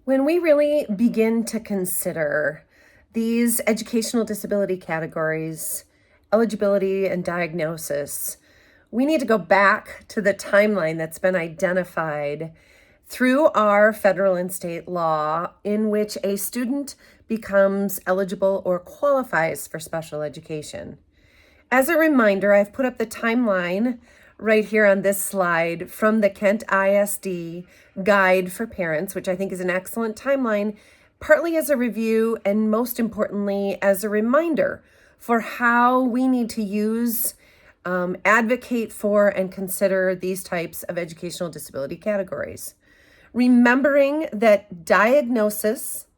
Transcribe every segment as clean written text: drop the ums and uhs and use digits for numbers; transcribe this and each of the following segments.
When we really begin to consider these educational disability categories, eligibility and diagnosis, we need to go back to the timeline that's been identified through our federal and state law in which a student becomes eligible or qualifies for special education. As a reminder, I've put up the timeline right here on this slide from the Kent ISD Guide for Parents, which I think is an excellent timeline, partly as a review and most importantly, as a reminder for how we need to use, advocate for, and consider these types of educational disability categories. Remembering that diagnosis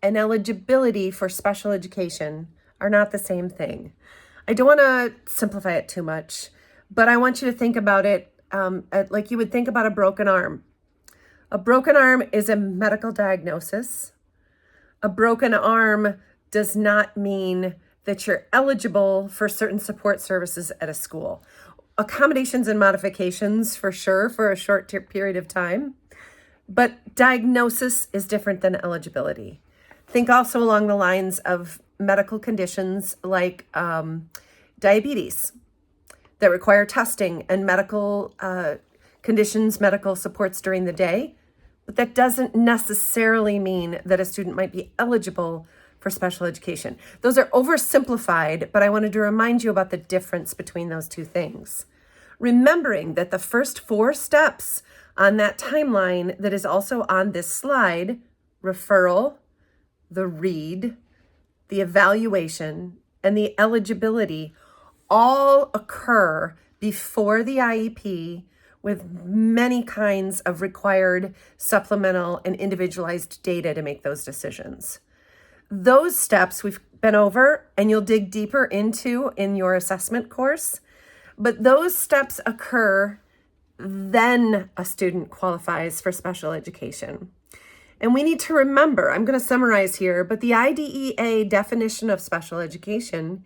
and eligibility for special education are not the same thing. I don't want to simplify it too much, but I want you to think about it like you would think about a broken arm. A broken arm is a medical diagnosis. A broken arm does not mean that you're eligible for certain support services at a school. Accommodations and modifications for sure for a short period of time, but diagnosis is different than eligibility. Think also along the lines of medical conditions like diabetes that require testing and medical conditions, medical supports during the day. But that doesn't necessarily mean that a student might be eligible for special education. Those are oversimplified, but I wanted to remind you about the difference between those two things. Remembering that the first 4 steps on that timeline that is also on this slide, referral, the read, the evaluation, and the eligibility all occur before the IEP with many kinds of required supplemental and individualized data to make those decisions. Those steps we've been over and you'll dig deeper into in your assessment course, but those steps occur then a student qualifies for special education. And we need to remember, I'm going to summarize here, but the IDEA definition of special education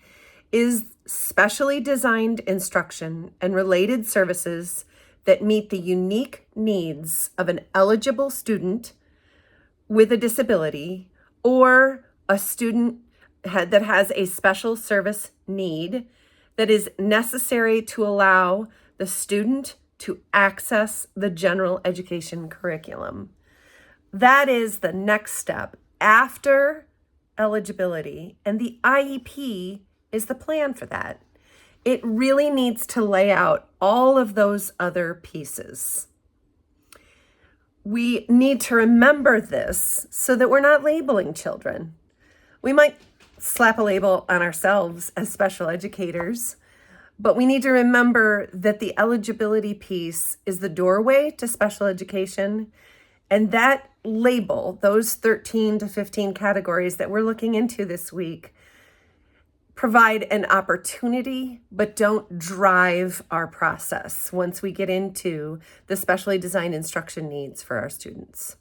is specially designed instruction and related services that meet the unique needs of an eligible student with a disability or a student that has a special service need that is necessary to allow the student to access the general education curriculum. That is the next step after eligibility, and the IEP is the plan for that. It really needs to lay out all of those other pieces. We need to remember this so that we're not labeling children. We might slap a label on ourselves as special educators, but we need to remember that the eligibility piece is the doorway to special education. And that label, those 13 to 15 categories that we're looking into this week, provide an opportunity, but don't drive our process once we get into the specially designed instruction needs for our students.